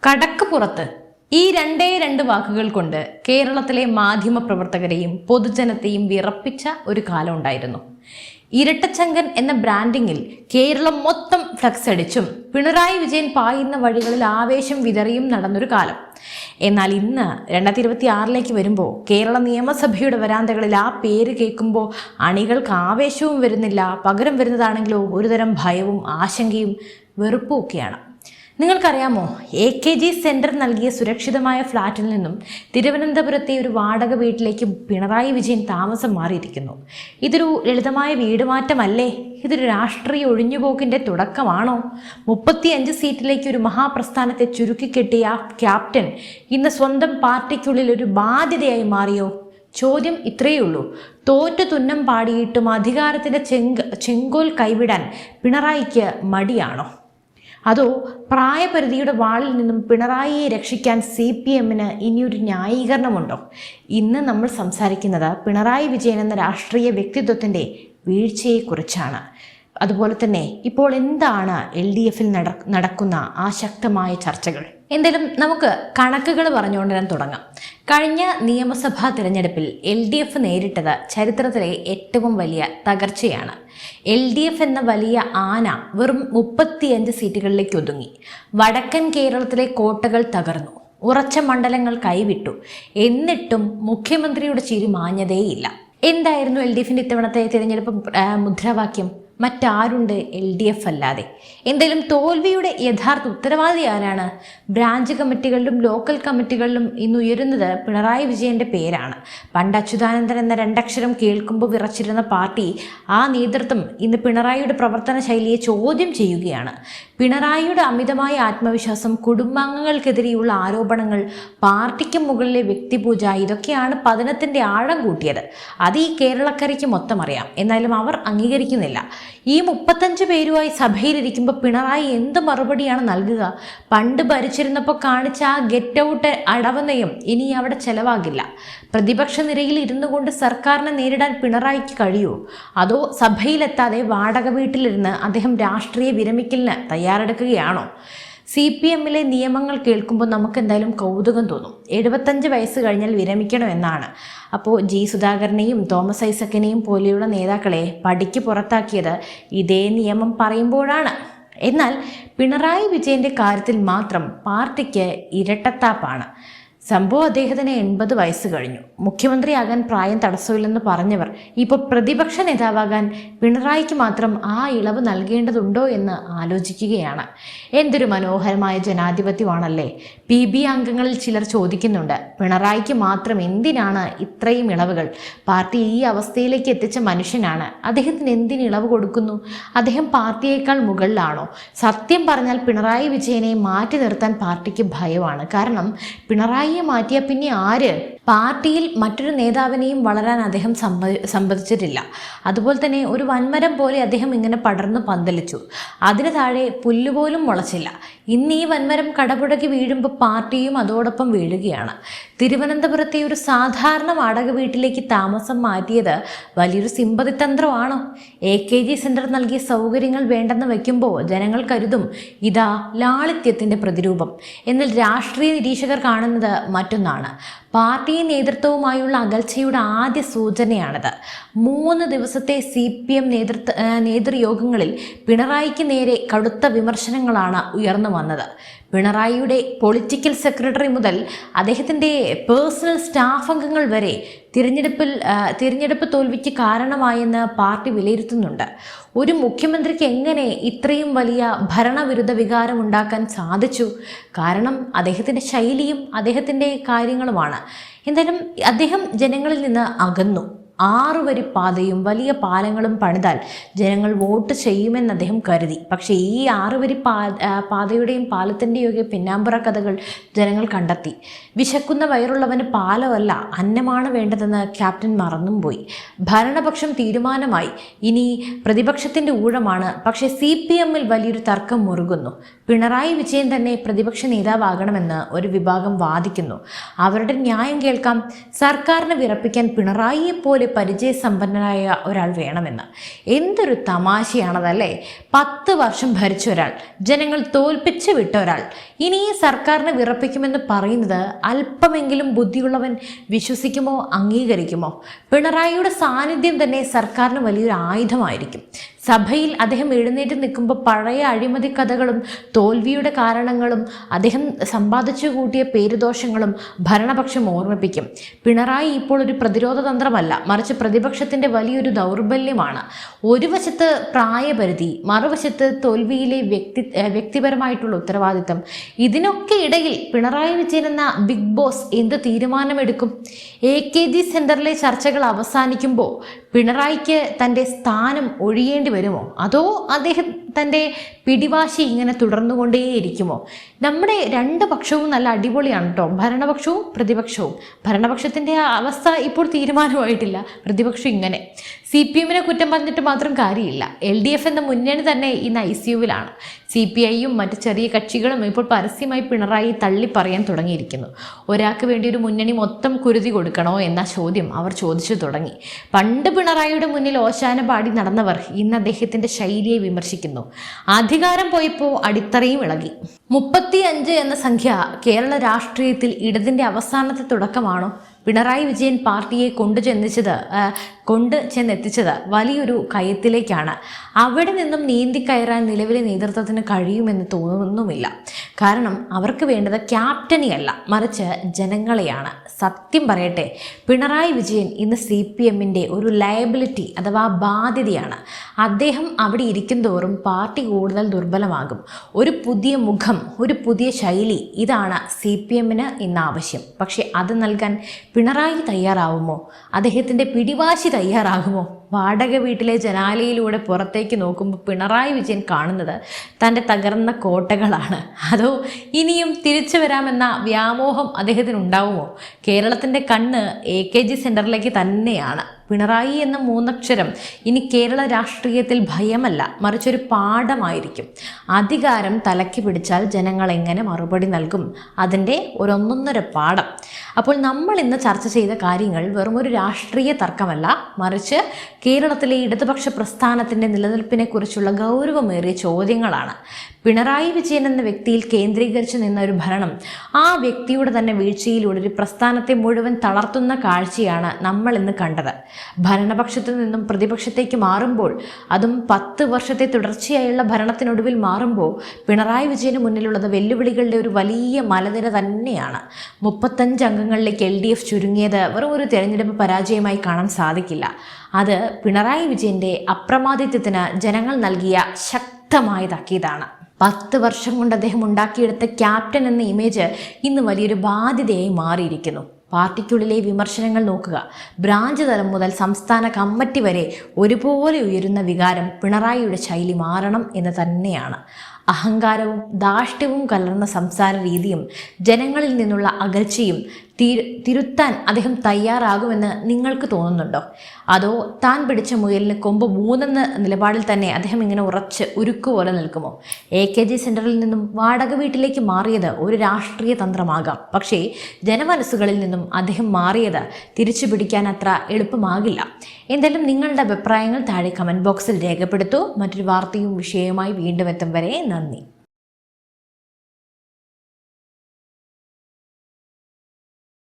കടക്കുപുറത്ത് ഈ രണ്ട് വാക്കുകൾ കൊണ്ട് കേരളത്തിലെ മാധ്യമ പ്രവർത്തകരെയും പൊതുജനത്തെയും വിറപ്പിച്ച ഒരു കാലം ഉണ്ടായിരുന്നു. ഇരട്ടച്ചങ്കൻ എന്ന ബ്രാൻഡിങ്ങിൽ കേരളം മൊത്തം ഫ്ലക്സ് അടിച്ചും പിണറായി വിജയൻ പായുന്ന വഴികളിൽ ആവേശം വിതറിയും നടന്നൊരു കാലം. എന്നാൽ ഇന്ന് 2026 വരുമ്പോൾ കേരള നിയമസഭയുടെ വരാന്തകളിൽ ആ പേര് കേൾക്കുമ്പോൾ അണികൾക്ക് ആവേശവും വരുന്നില്ല, പകരം വരുന്നതാണെങ്കിലോ ഒരുതരം ഭയവും ആശങ്കയും വെറുപ്പും ഒക്കെയാണ്. നിങ്ങൾക്കറിയാമോ, AKG സെന്റർ നൽകിയ സുരക്ഷിതമായ ഫ്ളാറ്റിൽ നിന്നും തിരുവനന്തപുരത്തെ ഒരു വാടക വീട്ടിലേക്ക് പിണറായി വിജയൻ താമസം മാറിയിരിക്കുന്നു. ഇതൊരു ലളിതമായ വീടുമാറ്റമല്ലേ? ഇതൊരു രാഷ്ട്രീയ ഒഴിഞ്ഞുപോക്കിന്റെ തുടക്കമാണോ? 35 സീറ്റിലേക്ക് ഒരു മഹാപ്രസ്ഥാനത്തെ ചുരുക്കിക്കെട്ടിയ ആ ക്യാപ്റ്റൻ ഇന്ന് സ്വന്തം പാർട്ടിക്കുള്ളിൽ ഒരു ബാധ്യതയായി മാറിയോ? ചോദ്യം ഇത്രയേ ഉള്ളൂ. തോറ്റു തുന്നം പാടിയിട്ടും അധികാരത്തിന്റെ ചെങ്കോൽ കൈവിടാൻ പിണറായിക്ക് മടിയാണോ? അതോ പ്രായപരിധിയുടെ വാളിൽ നിന്നും പിണറായിയെ രക്ഷിക്കാൻ CPMന് ഇനിയൊരു ന്യായീകരണമുണ്ടോ? ഇന്ന് നമ്മൾ സംസാരിക്കുന്നത് പിണറായി വിജയൻ എന്ന രാഷ്ട്രീയ വ്യക്തിത്വത്തിൻ്റെ വീഴ്ചയെക്കുറിച്ചാണ്. അതുപോലെ തന്നെ ഇപ്പോൾ എന്താണ് LDFൽ നടക്കുന്ന ആ ശക്തമായ ചർച്ചകൾ? എന്തായാലും നമുക്ക് കണക്കുകൾ പറഞ്ഞുകൊണ്ട് തന്നെ തുടങ്ങാം. കഴിഞ്ഞ നിയമസഭാ തിരഞ്ഞെടുപ്പിൽ LDF നേരിട്ടത് ചരിത്രത്തിലെ ഏറ്റവും വലിയ തകർച്ചയാണ്. LDF എന്ന വലിയ ആന വെറും 35 സീറ്റുകളിലേക്ക് ഒതുങ്ങി. വടക്കൻ കേരളത്തിലെ കോട്ടകൾ തകർന്നു, ഉറച്ച മണ്ഡലങ്ങൾ കൈവിട്ടു. എന്നിട്ടും മുഖ്യമന്ത്രിയുടെ ചിരി മാഞ്ഞതേയില്ല. എന്തായിരുന്നു LDFന്റെ ഇത്തവണത്തെ തിരഞ്ഞെടുപ്പ് മുദ്രാവാക്യം? മറ്റാരുണ്ട് LDF അല്ലാതെ? എന്തായാലും തോൽവിയുടെ യഥാർത്ഥ ഉത്തരവാദി ആരാണ്? ബ്രാഞ്ച് കമ്മിറ്റികളിലും ലോക്കൽ കമ്മിറ്റികളിലും ഇന്ന് ഉയരുന്നത് പിണറായി വിജയന്റെ പേരാണ്. പണ്ട് അച്യുതാനന്ദൻ എന്ന 2 അക്ഷരം കേൾക്കുമ്പോൾ വിറച്ചിരുന്ന പാർട്ടി, ആ നേതൃത്വം ഇന്ന് പിണറായിയുടെ പ്രവർത്തന ശൈലിയെ ചോദ്യം ചെയ്യുകയാണ്. പിണറായിയുടെ അമിതമായ ആത്മവിശ്വാസം, കുടുംബാംഗങ്ങൾക്കെതിരെയുള്ള ആരോപണങ്ങൾ, പാർട്ടിക്ക് മുകളിലെ വ്യക്തിപൂജ, ഇതൊക്കെയാണ് പതനത്തിന്റെ ആഴം കൂട്ടിയത്. അത് ഈ കേരളക്കരയ്ക്ക് മൊത്തം അറിയാം. എന്നാലും അവർ അംഗീകരിക്കുന്നില്ല. ഈ 35 പേരുമായി സഭയിലിരിക്കുമ്പോൾ പിണറായി എന്ത് മറുപടിയാണ് നൽകുക? പണ്ട് ഭരിച്ചിരുന്നപ്പോൾ കാണിച്ച ആ ഗെറ്റ് ഔട്ട് അടവനയം ഇനി അവിടെ ചെലവാകില്ല. പ്രതിപക്ഷ നിരയിൽ ഇരുന്നു കൊണ്ട് സർക്കാരിനെ നേരിടാൻ പിണറായിക്ക് കഴിയുമോ? അതോ സഭയിലെത്താതെ വാടക വീട്ടിലിരുന്ന് അദ്ദേഹം രാഷ്ട്രീയ വിരമിക്കലിന് തയ്യാറെടുക്കുകയാണോ? CPMലെ നിയമങ്ങൾ കേൾക്കുമ്പോൾ നമുക്ക് എന്തായാലും കൗതുകം തോന്നും. 75 വയസ്സ് കഴിഞ്ഞാൽ വിരമിക്കണം എന്നാണ്. അപ്പോൾ G സുധാകരനെയും തോമസ് ഐസക്കിനെയും പോലെയുള്ള നേതാക്കളെ പടിക്ക് പുറത്താക്കിയത് ഇതേ നിയമം പറയുമ്പോഴാണ്. എന്നാൽ പിണറായി വിജയന്റെ കാര്യത്തിൽ മാത്രം പാർട്ടിക്ക് ഇരട്ടത്താപ്പാണ്. സംഭവം അദ്ദേഹത്തിന് 80 വയസ്സ് കഴിഞ്ഞു. മുഖ്യമന്ത്രിയാകാൻ പ്രായം തടസ്സമില്ലെന്ന് പറഞ്ഞവർ ഇപ്പോൾ പ്രതിപക്ഷ നേതാവാകാൻ പിണറായിക്ക് മാത്രം ആ ഇളവ് നൽകേണ്ടതുണ്ടോ എന്ന് ആലോചിക്കുകയാണ്. എന്തൊരു മനോഹരമായ ജനാധിപത്യമാണല്ലേ! PB അംഗങ്ങളിൽ ചിലർ ചോദിക്കുന്നുണ്ട്, പിണറായിക്ക് മാത്രം എന്തിനാണ് ഇത്രയും ഇളവുകൾ? പാർട്ടി ഈ അവസ്ഥയിലേക്ക് എത്തിച്ച മനുഷ്യനാണ്, അദ്ദേഹത്തിന് എന്തിന് ഇളവ് കൊടുക്കുന്നു? അദ്ദേഹം പാർട്ടിയേക്കാൾ മുകളിലാണോ? സത്യം പറഞ്ഞാൽ പിണറായി വിജയനെ മാറ്റി നിർത്താൻ പാർട്ടിക്ക് ഭയമാണ്. കാരണം പിണറായി മാറ്റിയ പിന്നെ ആര്? പാർട്ടിയിൽ മറ്റൊരു നേതാവിനെയും വളരാൻ അദ്ദേഹം സമ്മതിച്ചിട്ടില്ല. അതുപോലെ തന്നെ ഒരു വൻമരം പോലെ അദ്ദേഹം ഇങ്ങനെ പടർന്നു പന്തലിച്ചു. അതിന് താഴെ പുല്ലുപോലും മുളച്ചില്ല. ഇന്ന് ഈ വൻമരം കടപുഴകി വീഴുമ്പോൾ പാർട്ടിയും അതോടൊപ്പം വീഴുകയാണ്. തിരുവനന്തപുരത്തെ ഒരു സാധാരണ വാടക വീട്ടിലേക്ക് താമസം മാറ്റിയത് വലിയൊരു സിമ്പതി തന്ത്രമാണോ? AKG സെന്റർ നൽകിയ സൗകര്യങ്ങൾ വേണ്ടെന്ന് വയ്ക്കുമ്പോൾ ജനങ്ങൾ കരുതും ഇതാ ലാളിത്യത്തിന്റെ പ്രതിരൂപം. എന്നാൽ രാഷ്ട്രീയ നിരീക്ഷകർ കാണുന്നത് മറ്റൊന്നാണ്. പാർട്ടി നേതൃത്വവുമായുള്ള അകൽച്ചയുടെ ആദ്യ സൂചനയാണിത്. 3 ദിവസത്തെ CPM നേതൃയോഗങ്ങളിൽ പിണറായിക്ക് നേരെ കടുത്ത വിമർശനങ്ങളാണ് ഉയർന്നു വന്നത്. പിണറായിയുടെ പൊളിറ്റിക്കൽ സെക്രട്ടറി മുതൽ അദ്ദേഹത്തിൻ്റെ പേഴ്സണൽ സ്റ്റാഫ് അംഗങ്ങൾ വരെ തിരഞ്ഞെടുപ്പ് തോൽവിക്ക് കാരണമായെന്ന് പാർട്ടി വിലയിരുത്തുന്നുണ്ട്. ഒരു മുഖ്യമന്ത്രിക്ക് എങ്ങനെ ഇത്രയും വലിയ ഭരണവിരുദ്ധ വികാരം ഉണ്ടാക്കാൻ സാധിച്ചു? കാരണം അദ്ദേഹത്തിൻ്റെ ശൈലിയും അദ്ദേഹത്തിൻ്റെ കാര്യങ്ങളുമാണ്. എന്തായാലും അദ്ദേഹം ജനങ്ങളിൽ നിന്ന് അകന്നു. 6 വരി പാതയും വലിയ പാലങ്ങളും പണിതാൽ ജനങ്ങൾ വോട്ട് ചെയ്യുമെന്ന് അദ്ദേഹം കരുതി. പക്ഷേ ഈ 6 വരി പാതയുടെയും പാലത്തിൻ്റെയും ഒക്കെ പിന്നാമ്പുറ കഥകൾ ജനങ്ങൾ കണ്ടെത്തി. വിശക്കുന്ന വയറുള്ളവന് പാലമല്ല അന്നമാണ് വേണ്ടതെന്ന് ക്യാപ്റ്റൻ മറന്നും പോയി. ഭരണപക്ഷം തീരുമാനമായി, ഇനി പ്രതിപക്ഷത്തിൻ്റെ ഊഴമാണ്. പക്ഷേ CPMൽ വലിയൊരു തർക്കം മുറുകുന്നു. പിണറായി വിജയൻ തന്നെ പ്രതിപക്ഷ നേതാവാകണമെന്ന് ഒരു വിഭാഗം വാദിക്കുന്നു. അവരുടെ ന്യായം കേൾക്കാം. സർക്കാരിനെ വിറപ്പിക്കാൻ പിണറായിയെ പോലെ പോലെ പരിചയസമ്പന്നനായ ഒരാൾ വേണമെന്ന്. എന്തൊരു തമാശയാണതല്ലേ? 10 വർഷം ഭരിച്ച ഒരാൾ, ജനങ്ങൾ തോൽപ്പിച്ച് വിട്ട ഒരാൾ ഇനി ഈ സർക്കാരിനെ വിറപ്പിക്കുമെന്ന് പറയുന്നത് അല്പമെങ്കിലും ബുദ്ധിയുള്ളവൻ വിശ്വസിക്കുമോ, അംഗീകരിക്കുമോ? പിണറായിയുടെ സാന്നിധ്യം തന്നെ സർക്കാരിന് വലിയൊരു ആയുധമായിരിക്കും. സഭയിൽ അദ്ദേഹം എഴുന്നേറ്റ് നിൽക്കുമ്പോൾ പഴയ അഴിമതി കഥകളും തോൽവിയുടെ കാരണങ്ങളും അദ്ദേഹം സമ്പാദിച്ചു കൂട്ടിയ പേരുദോഷങ്ങളും ഭരണപക്ഷം ഓർമ്മിപ്പിക്കും. പിണറായി ഇപ്പോൾ ഒരു പ്രതിരോധ തന്ത്രമല്ല, മറിച്ച് പ്രതിപക്ഷത്തിൻ്റെ വലിയൊരു ദൗർബല്യമാണ്. ഒരു വശത്ത് പ്രായപരിധി, മറുവശത്ത് തോൽവിയിലെ വ്യക്തിപരമായിട്ടുള്ള ഉത്തരവാദിത്തം. ഇതിനൊക്കെ ഇടയിൽ പിണറായി വിജയൻ എന്ന ബിഗ് ബോസ് എന്ത് തീരുമാനമെടുക്കും? AKG സെന്ററിലെ ചർച്ചകൾ അവസാനിക്കുമ്പോൾ പിണറായിക്ക് തൻ്റെ സ്ഥാനം ഒഴിയേണ്ടി വരുമോ? അതോ അദ്ദേഹം തൻ്റെ പിടിവാശി ഇങ്ങനെ തുടർന്നുകൊണ്ടേയിരിക്കുമോ? നമ്മുടെ രണ്ട് പക്ഷവും നല്ല അടിപൊളിയാണ് കേട്ടോ, ഭരണപക്ഷവും പ്രതിപക്ഷവും. ഭരണപക്ഷത്തിൻ്റെ അവസ്ഥ ഇപ്പോൾ തീരുമാനമായിട്ടില്ല, പ്രതിപക്ഷം ഇങ്ങനെ. CPM-നെ കുറ്റം പറഞ്ഞിട്ട് മാത്രം കാര്യമില്ല. LDF എന്ന മുന്നണി തന്നെ ഇന്ന് ICU-വിലാണ്. CPI-യും മറ്റ് ചെറിയ കക്ഷികളും ഇപ്പോൾ പരസ്യമായി പിണറായി തള്ളി പറയാൻ തുടങ്ങിയിരിക്കുന്നു. ഒരാൾക്ക് വേണ്ടി ഒരു മുന്നണി മൊത്തം കുരുതി കൊടുക്കണോ എന്ന ചോദ്യം അവർ ചോദിച്ചു തുടങ്ങി. പണ്ട് പിണറായിയുടെ മുന്നിൽ ഓശാന പാടി നടന്നവർ ഇന്ന് അദ്ദേഹത്തിൻ്റെ ശൈലിയെ വിമർശിക്കുന്നു. അധികാരം പോയപ്പോൾ അടിത്തറയും ഇളകി. 35 എന്ന സംഖ്യ കേരള രാഷ്ട്രീയത്തിൽ ഇടതിൻ്റെ അവസാനത്തെ തുടക്കമാണോ? പിണറായി വിജയൻ പാർട്ടിയെ കൊണ്ടുചെന്നെത്തിച്ചത് വലിയൊരു കയത്തിലേക്കാണ്. അവിടെ നിന്നും നീന്തിക്കയറാൻ നിലവിലെ നേതൃത്വത്തിന് കഴിയുമെന്ന് തോന്നുന്നുമില്ല. കാരണം അവർക്ക് വേണ്ടത് ക്യാപ്റ്റനെയല്ല, മറിച്ച് ജനങ്ങളെയാണ്. സത്യം പറയട്ടെ, പിണറായി വിജയൻ ഇന്ന് CPM-ൻ്റെ ഒരു ലയബിലിറ്റി അഥവാ ബാധ്യതയാണ്. അദ്ദേഹം അവിടെ ഇരിക്കും തോറും പാർട്ടി കൂടുതൽ ദുർബലമാകും. ഒരു പുതിയ മുഖം, ഒരു പുതിയ ശൈലി, ഇതാണ് CPM-ന് ഇന്ന് ആവശ്യം. പക്ഷെ അത് നൽകാൻ പിണറായി തയ്യാറാവുമോ? അദ്ദേഹത്തിൻ്റെ പിടിവാശി തയ്യാറാകുമോ? വാടക വീട്ടിലെ ജനാലയിലൂടെ പുറത്തേക്ക് നോക്കുമ്പോൾ പിണറായി വിജയൻ കാണുന്നത് തൻ്റെ തകർന്ന കോട്ടകളാണ്. അതോ ഇനിയും തിരിച്ചു വരാമെന്ന വ്യാമോഹം അദ്ദേഹത്തിന് ഉണ്ടാവുമോ? കേരളത്തിൻ്റെ കണ്ണ് AKG സെൻറ്ററിലേക്ക് തന്നെയാണ്. പിണറായി എന്ന 3 അക്ഷരം ഇനി കേരള രാഷ്ട്രീയത്തിൽ ഭയമല്ല, മറിച്ചൊരു പാഠമായിരിക്കും. അധികാരം തലയ്ക്ക് പിടിച്ചാൽ ജനങ്ങൾ എങ്ങനെ മറുപടി നൽകും? അതിൻ്റെ ഒന്നൊന്നര പാഠം. അപ്പോൾ നമ്മൾ ഇന്ന് ചർച്ച ചെയ്ത കാര്യങ്ങൾ വെറുമൊരു രാഷ്ട്രീയ തർക്കമല്ല, മറിച്ച് കേരളത്തിലെ ഇടതുപക്ഷ പ്രസ്ഥാനത്തിൻ്റെ നിലനിൽപ്പിനെക്കുറിച്ചുള്ള ഗൗരവമേറിയ ചോദ്യങ്ങളാണ്. പിണറായി വിജയൻ എന്ന വ്യക്തിയിൽ കേന്ദ്രീകരിച്ചു നിന്ന ഒരു ഭരണം ആ വ്യക്തിയുടെ തന്നെ വീഴ്ചയിലൂടെ ഒരു പ്രസ്ഥാനത്തെ മുഴുവൻ തളർത്തുന്ന കാഴ്ചയാണ് നമ്മൾ ഇന്ന് കണ്ടത്. ഭരണപക്ഷത്തു നിന്നും പ്രതിപക്ഷത്തേക്ക് മാറുമ്പോൾ, അതും 10 വർഷത്തെ തുടർച്ചയായുള്ള ഭരണത്തിനൊടുവിൽ മാറുമ്പോൾ പിണറായി വിജയന് മുന്നിലുള്ളത് വെല്ലുവിളികളുടെ ഒരു വലിയ മലനിര തന്നെയാണ്. 35 അംഗങ്ങളിലേക്ക് LDF ചുരുങ്ങിയത് വെറും ഒരു തെരഞ്ഞെടുപ്പ് പരാജയമായി കാണാൻ സാധിക്കില്ല. അത് പിണറായി വിജയൻ്റെ അപ്രമാദിത്വത്തിന് ജനങ്ങൾ നൽകിയ ശക്തമായ താക്കീതാണ്. 10 വർഷം കൊണ്ട് അദ്ദേഹം ഉണ്ടാക്കിയെടുത്ത ക്യാപ്റ്റൻ എന്ന ഇമേജ് ഇന്ന് വലിയൊരു ബാധ്യതയായി മാറിയിരിക്കുന്നു. പാർട്ടിക്കുള്ളിലെ വിമർശനങ്ങൾ നോക്കുക. ബ്രാഞ്ച് തലം മുതൽ സംസ്ഥാന കമ്മിറ്റി വരെ ഒരുപോലെ ഉയരുന്ന വികാരം പിണറായിയുടെ ശൈലി മാറണം എന്ന് തന്നെയാണ്. അഹങ്കാരവും ധാർഷ്ട്യവും കലർന്ന സംസാര രീതിയും ജനങ്ങളിൽ നിന്നുള്ള അകൽച്ചയും തിരുത്താൻ അദ്ദേഹം തയ്യാറാകുമെന്ന് നിങ്ങൾക്ക് തോന്നുന്നുണ്ടോ? അതോ താൻ പിടിച്ച മുയലിന് കൊമ്പ് 3 നിലപാടിൽ തന്നെ അദ്ദേഹം ഇങ്ങനെ ഉറച്ച് ഉരുക്കുപോലെ നിൽക്കുമോ? AKG സെൻറ്ററിൽ നിന്നും വാടക വീട്ടിലേക്ക് മാറിയത് ഒരു രാഷ്ട്രീയ തന്ത്രമാകാം. പക്ഷേ ജനമനസ്സുകളിൽ നിന്നും അദ്ദേഹം മാറിയത് തിരിച്ചു പിടിക്കാൻ അത്ര എളുപ്പമാകില്ല. എന്തായാലും നിങ്ങളുടെ അഭിപ്രായങ്ങൾ താഴെ കമൻറ്റ് ബോക്സിൽ രേഖപ്പെടുത്തൂ. മറ്റൊരു വാർത്തയും വിഷയവുമായി വീണ്ടും എത്തും വരെ നന്ദി.